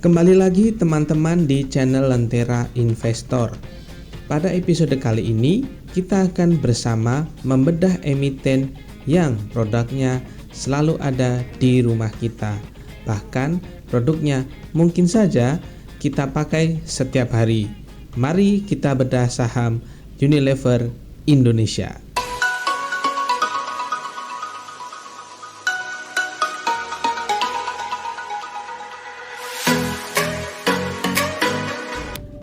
Kembali lagi teman-teman di channel Lentera Investor. Pada episode kali ini kita akan bersama membedah emiten yang produknya selalu ada di rumah kita. Bahkan produknya mungkin saja kita pakai setiap hari. Mari kita bedah saham Unilever Indonesia.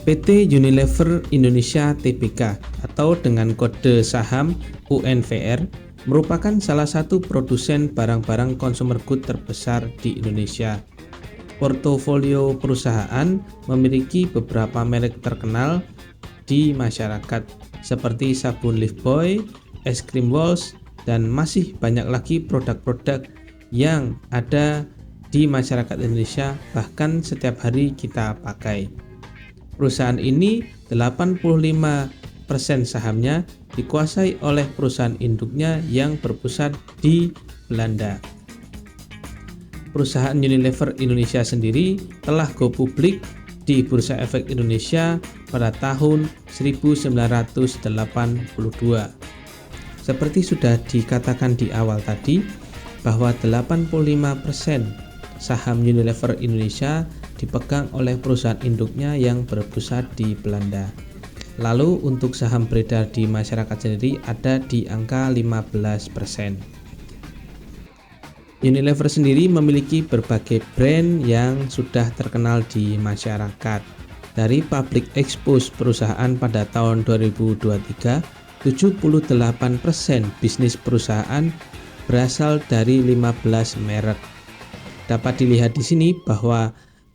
PT Unilever Indonesia Tbk atau dengan kode saham UNVR merupakan salah satu produsen barang-barang consumer good terbesar di Indonesia. Portofolio perusahaan memiliki beberapa merek terkenal di masyarakat seperti sabun Lifebuoy, es krim Walls, dan masih banyak lagi produk-produk yang ada di masyarakat Indonesia bahkan setiap hari kita pakai. Perusahaan ini 85% sahamnya dikuasai oleh perusahaan induknya yang berpusat di Belanda. Perusahaan Unilever Indonesia sendiri telah go publik di Bursa Efek Indonesia pada tahun 1982. Seperti sudah dikatakan di awal tadi, bahwa 85% saham Unilever Indonesia dipegang oleh perusahaan induknya yang berpusat di Belanda. Lalu untuk saham beredar di masyarakat sendiri ada di angka 15%. Unilever sendiri memiliki berbagai brand yang sudah terkenal di masyarakat. Dari public expose perusahaan pada tahun 2023, 78% bisnis perusahaan berasal dari 15 merek. Dapat dilihat di sini bahwa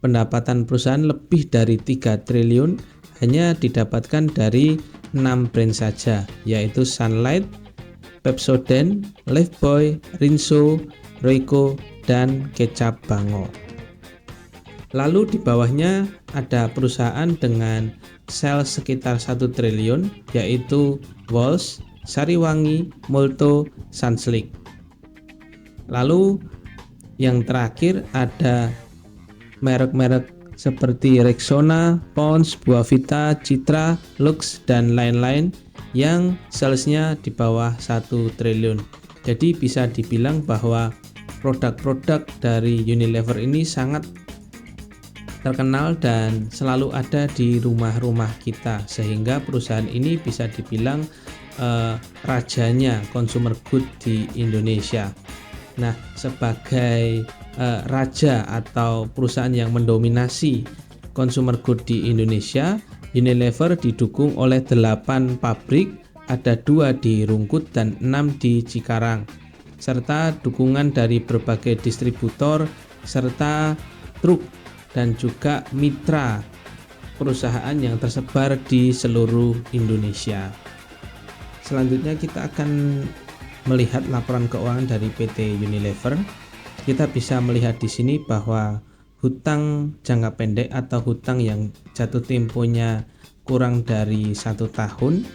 pendapatan perusahaan lebih dari 3 triliun hanya didapatkan dari 6 brand saja, yaitu Sunlight, Pepsodent, Lifebuoy, Rinso, Royco, dan Kecap Bango. Lalu di bawahnya ada perusahaan dengan sales sekitar 1 triliun, yaitu Walls, Sariwangi, Molto, Sunsilk. Lalu yang terakhir ada merek-merek seperti Rexona, Pond's, Buavita, Citra, Lux, dan lain-lain yang salesnya di bawah 1 triliun. Jadi bisa dibilang bahwa produk-produk dari Unilever ini sangat terkenal dan selalu ada di rumah-rumah kita, sehingga perusahaan ini bisa dibilang rajanya consumer good di Indonesia. Nah, sebagai raja atau perusahaan yang mendominasi consumer good di Indonesia, Unilever didukung oleh 8 pabrik, ada 2 di Rungkut dan 6 di Cikarang, serta dukungan dari berbagai distributor serta truk dan juga mitra perusahaan yang tersebar di seluruh Indonesia. Selanjutnya kita akan melihat laporan keuangan dari PT Unilever. Kita bisa melihat di sini bahwa hutang jangka pendek atau hutang yang jatuh temponya kurang dari 1 tahun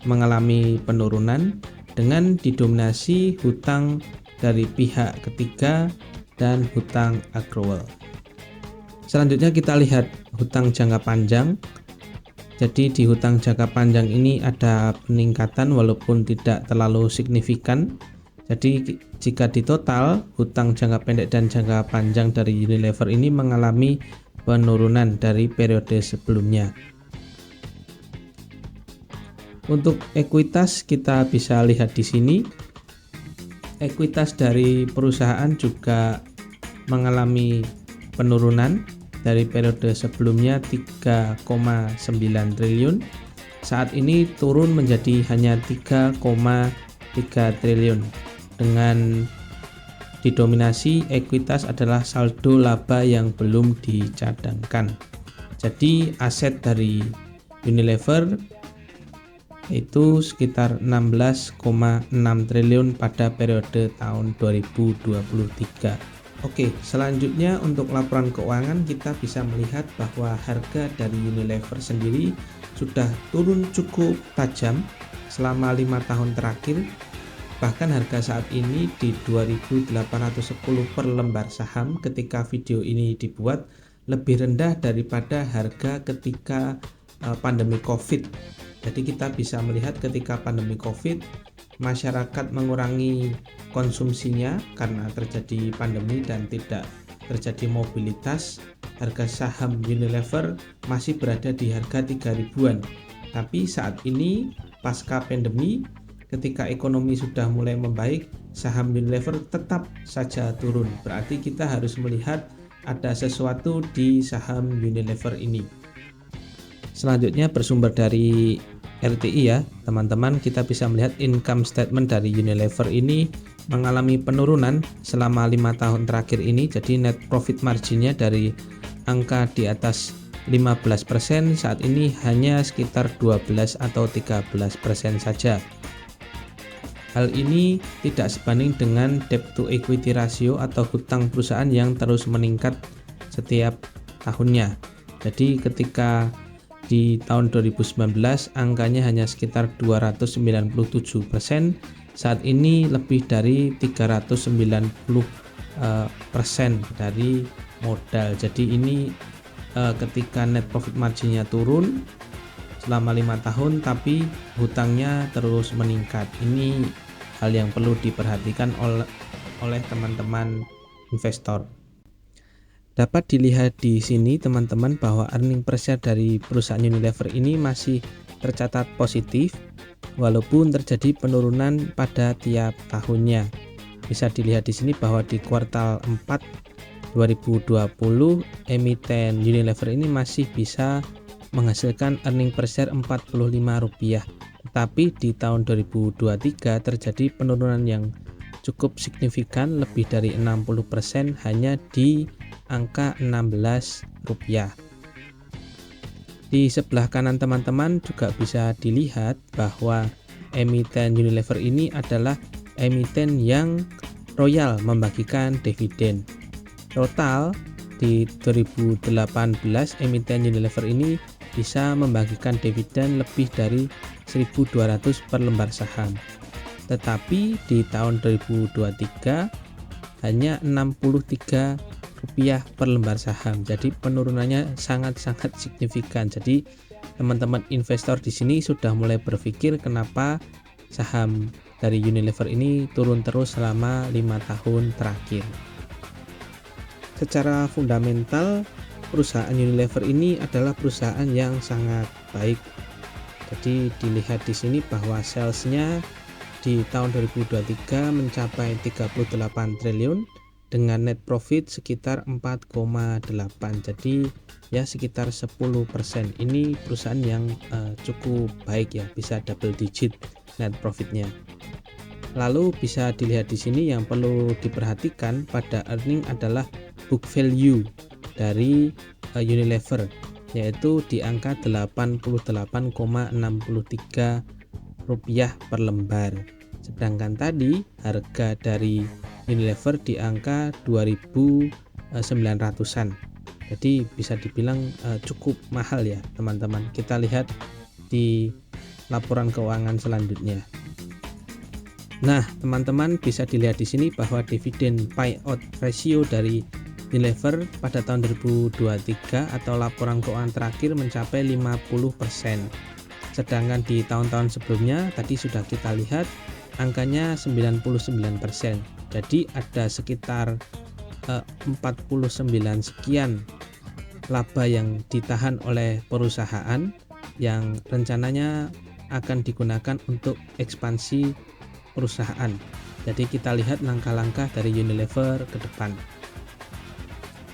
mengalami penurunan dengan didominasi hutang dari pihak ketiga dan hutang accrual. Selanjutnya kita lihat hutang jangka panjang. Jadi di hutang jangka panjang ini ada peningkatan walaupun tidak terlalu signifikan. Jadi jika ditotal hutang jangka pendek dan jangka panjang dari Unilever ini mengalami penurunan dari periode sebelumnya. Untuk ekuitas kita bisa lihat di sini. Ekuitas dari perusahaan juga mengalami penurunan dari periode sebelumnya 3,9 triliun. Saat ini turun menjadi hanya 3,3 triliun. Dengan didominasi ekuitas adalah saldo laba yang belum dicadangkan. Jadi aset dari Unilever itu sekitar 16,6 triliun pada periode tahun 2023. Oke, selanjutnya untuk laporan keuangan kita bisa melihat bahwa harga dari Unilever sendiri sudah turun cukup tajam selama 5 tahun terakhir. Bahkan harga saat ini di 2.810 per lembar saham ketika video ini dibuat lebih rendah daripada harga ketika pandemi COVID. Jadi kita bisa melihat ketika pandemi COVID, masyarakat mengurangi konsumsinya karena terjadi pandemi dan tidak terjadi mobilitas. Harga saham Unilever masih berada di harga 3 ribuan. Tapi saat ini pasca pandemi, ketika ekonomi sudah mulai membaik, saham Unilever tetap saja turun. Berarti kita harus melihat ada sesuatu di saham Unilever ini. Selanjutnya bersumber dari RTI ya teman-teman, kita bisa melihat income statement dari Unilever ini mengalami penurunan selama 5 tahun terakhir ini. Jadi net profit marginnya dari angka di atas 15% saat ini hanya sekitar 12 atau 13% saja. Hal ini tidak sebanding dengan debt to equity ratio atau hutang perusahaan yang terus meningkat setiap tahunnya. Jadi ketika di tahun 2019 angkanya hanya sekitar 297%, saat ini lebih dari 390% dari modal. Jadi ini ketika net profit marginnya turun selama 5 tahun tapi hutangnya terus meningkat. Ini hal yang perlu diperhatikan oleh teman-teman investor. Dapat dilihat di sini teman-teman bahwa earning per share dari perusahaan Unilever ini masih tercatat positif walaupun terjadi penurunan pada tiap tahunnya. Bisa dilihat di sini bahwa di kuartal 4 2020 emiten Unilever ini masih bisa menghasilkan earning per share Rp45. Tetapi di tahun 2023 terjadi penurunan yang cukup signifikan, lebih dari 60%, hanya di angka Rp16. Di sebelah kanan teman-teman juga bisa dilihat bahwa emiten Unilever ini adalah emiten yang royal membagikan dividen. Total di 2018 emiten Unilever ini bisa membagikan dividen lebih dari 1.200 per lembar saham. Tetapi di tahun 2023 hanya Rp63 per lembar saham. Jadi penurunannya sangat-sangat signifikan. Jadi teman-teman investor di sini sudah mulai berpikir kenapa saham dari Unilever ini turun terus selama 5 tahun terakhir. Secara fundamental, perusahaan Unilever ini adalah perusahaan yang sangat baik. Jadi dilihat di sini bahwa salesnya di tahun 2023 mencapai 38 triliun dengan net profit sekitar 4,8. Jadi ya sekitar 10%. Ini perusahaan yang cukup baik ya, bisa double digit net profitnya. Lalu bisa dilihat di sini yang perlu diperhatikan pada earning adalah book value dari Unilever, yaitu di angka Rp88,63 per lembar. Sedangkan tadi harga dari Unilever di angka 2.900-an. Jadi bisa dibilang cukup mahal ya teman-teman. Kita lihat di laporan keuangan selanjutnya. Nah, teman-teman bisa dilihat di sini bahwa dividen payout ratio dari Unilever pada tahun 2023 atau laporan keuangan terakhir mencapai 50%. Sedangkan di tahun-tahun sebelumnya tadi sudah kita lihat angkanya 99%. Jadi ada sekitar 49 sekian laba yang ditahan oleh perusahaan yang rencananya akan digunakan untuk ekspansi perusahaan. Jadi kita lihat langkah-langkah dari Unilever ke depan.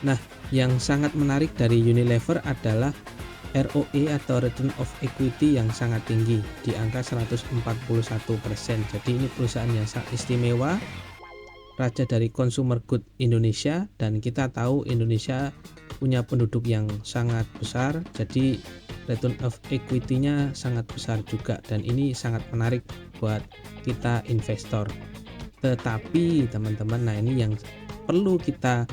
Nah, yang sangat menarik dari Unilever adalah ROE atau Return of Equity yang sangat tinggi di angka 141%. Jadi ini perusahaan yang sangat istimewa, raja dari consumer good Indonesia, dan kita tahu Indonesia punya penduduk yang sangat besar, jadi Return of Equity-nya sangat besar juga, dan ini sangat menarik buat kita investor. Tetapi teman-teman, nah ini yang perlu kita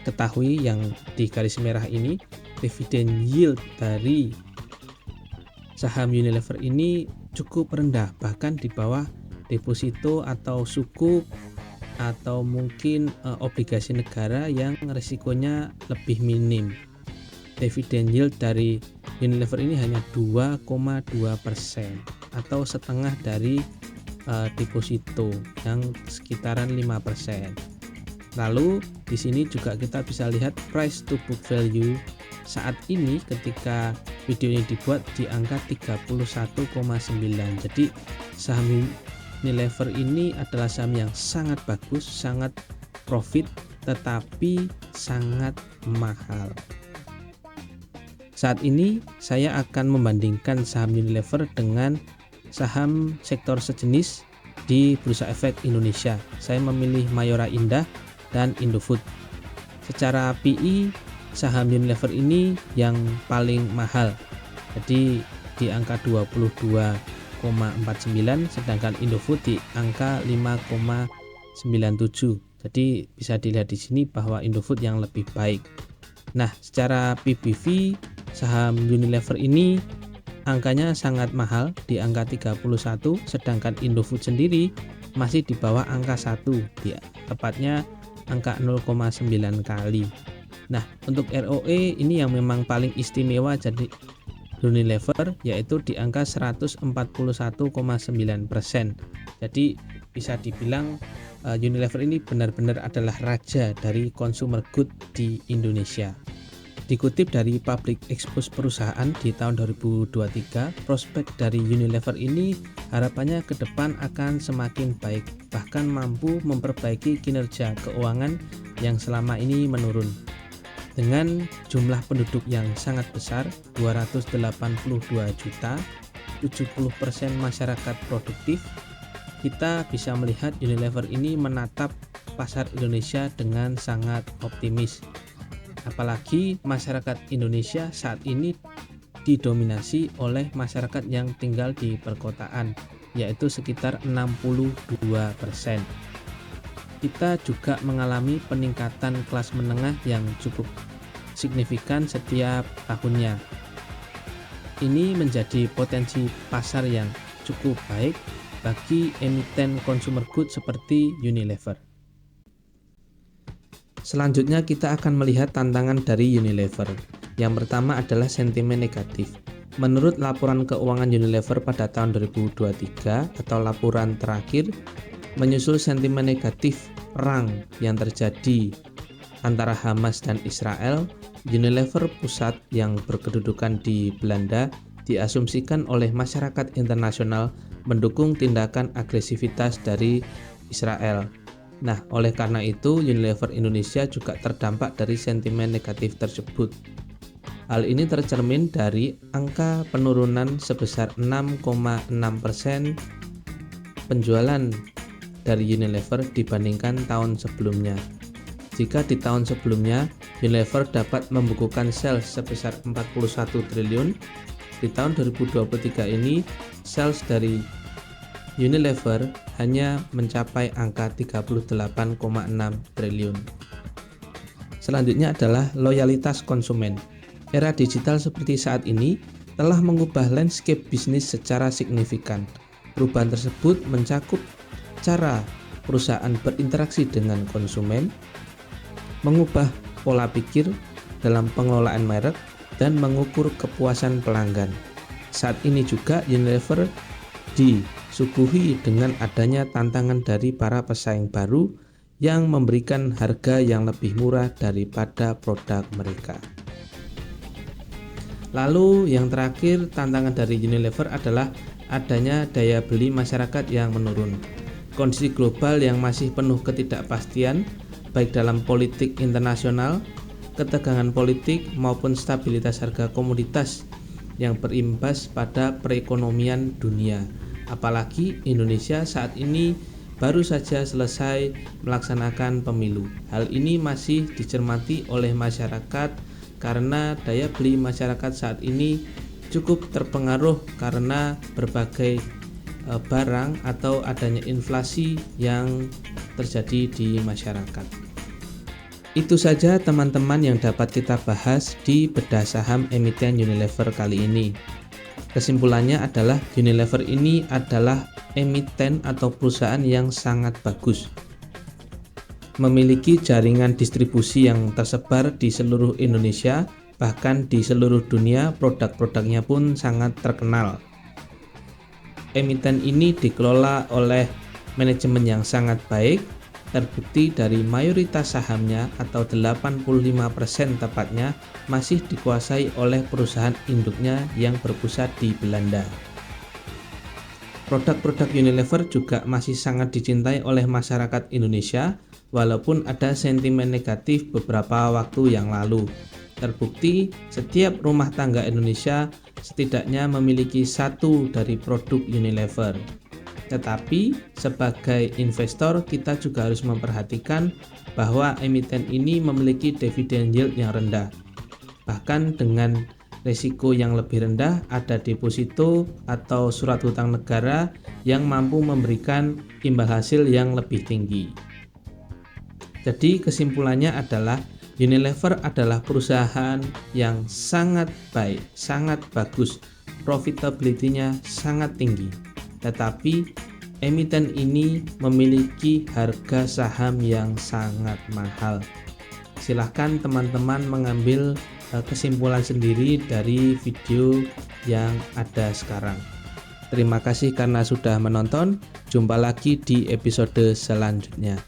ketahui yang di garis merah ini, dividen yield dari saham Unilever ini cukup rendah, bahkan di bawah deposito atau sukuk atau mungkin obligasi negara yang risikonya lebih minim. dividen yield dari Unilever ini hanya 2,2% atau setengah dari deposito yang sekitaran 5%. Lalu di sini juga kita bisa lihat price to book value saat ini ketika video ini dibuat di angka 31,9. Jadi saham Unilever ini adalah saham yang sangat bagus, sangat profit, tetapi sangat mahal. Saat ini saya akan membandingkan saham Unilever dengan saham sektor sejenis di Bursa Efek Indonesia. Saya memilih Mayora Indah dan Indofood. Secara PI, saham Unilever ini yang paling mahal. Jadi di angka 22,49, sedangkan Indofood di angka 5,97. Jadi bisa dilihat di sini bahwa Indofood yang lebih baik. Nah, secara PBV saham Unilever ini angkanya sangat mahal di angka 31, sedangkan Indofood sendiri masih di bawah angka 1, tepatnya angka 0,9 kali. Nah, untuk ROE ini yang memang paling istimewa jadi Unilever, yaitu di angka 141,9%. Jadi bisa dibilang Unilever ini benar-benar adalah raja dari consumer good di Indonesia. Dikutip dari Public Expose perusahaan di tahun 2023, prospek dari Unilever ini harapannya ke depan akan semakin baik, bahkan mampu memperbaiki kinerja keuangan yang selama ini menurun. Dengan jumlah penduduk yang sangat besar, 282 juta, 70% masyarakat produktif, kita bisa melihat Unilever ini menatap pasar Indonesia dengan sangat optimis. Apalagi masyarakat Indonesia saat ini didominasi oleh masyarakat yang tinggal di perkotaan, yaitu sekitar 62%. Kita juga mengalami peningkatan kelas menengah yang cukup signifikan setiap tahunnya. Ini menjadi potensi pasar yang cukup baik bagi emiten consumer good seperti Unilever. Selanjutnya kita akan melihat tantangan dari Unilever. Yang pertama adalah sentimen negatif. Menurut laporan keuangan Unilever pada tahun 2023 atau laporan terakhir, menyusul sentimen negatif perang yang terjadi antara Hamas dan Israel, Unilever pusat yang berkedudukan di Belanda diasumsikan oleh masyarakat internasional mendukung tindakan agresivitas dari Israel. Nah, oleh karena itu Unilever Indonesia juga terdampak dari sentimen negatif tersebut. Hal ini tercermin dari angka penurunan sebesar 6,6% penjualan dari Unilever dibandingkan tahun sebelumnya. Jika di tahun sebelumnya Unilever dapat membukukan sales sebesar 41 triliun, di tahun 2023 ini sales dari Unilever hanya mencapai angka 38,6 triliun. Selanjutnya adalah loyalitas konsumen. Era digital seperti saat ini telah mengubah landscape bisnis secara signifikan. Perubahan tersebut mencakup cara perusahaan berinteraksi dengan konsumen, mengubah pola pikir dalam pengelolaan merek, dan mengukur kepuasan pelanggan. Saat ini juga Unilever disuguhi dengan adanya tantangan dari para pesaing baru yang memberikan harga yang lebih murah daripada produk mereka. Lalu yang terakhir, tantangan dari Unilever adalah adanya daya beli masyarakat yang menurun. Kondisi global yang masih penuh ketidakpastian, baik dalam politik internasional, ketegangan politik maupun stabilitas harga komoditas yang berimbas pada perekonomian dunia. Apalagi Indonesia saat ini baru saja selesai melaksanakan pemilu. Hal ini masih dicermati oleh masyarakat karena daya beli masyarakat saat ini cukup terpengaruh karena berbagai barang atau adanya inflasi yang terjadi di masyarakat. Itu saja teman-teman yang dapat kita bahas di bedah saham emiten Unilever kali ini. Kesimpulannya adalah Unilever ini adalah emiten atau perusahaan yang sangat bagus. Memiliki jaringan distribusi yang tersebar di seluruh Indonesia Bahkan di seluruh dunia produk-produknya pun sangat terkenal. Emiten ini dikelola oleh manajemen yang sangat baik, terbukti dari mayoritas sahamnya atau 85% tepatnya masih dikuasai oleh perusahaan induknya yang berpusat di Belanda. Produk-produk Unilever juga masih sangat dicintai oleh masyarakat Indonesia walaupun ada sentimen negatif beberapa waktu yang lalu. Terbukti setiap rumah tangga Indonesia setidaknya memiliki satu dari produk Unilever. Tetapi sebagai investor kita juga harus memperhatikan bahwa emiten ini memiliki dividen yield yang rendah. Bahkan dengan risiko yang lebih rendah ada deposito atau surat hutang negara yang mampu memberikan imbal hasil yang lebih tinggi. Jadi kesimpulannya adalah Unilever adalah perusahaan yang sangat baik, sangat bagus, profitability-nya sangat tinggi. Tetapi emiten ini memiliki harga saham yang sangat mahal. Silahkan teman-teman mengambil kesimpulan sendiri dari video yang ada sekarang. Terima kasih karena sudah menonton. Jumpa lagi di episode selanjutnya.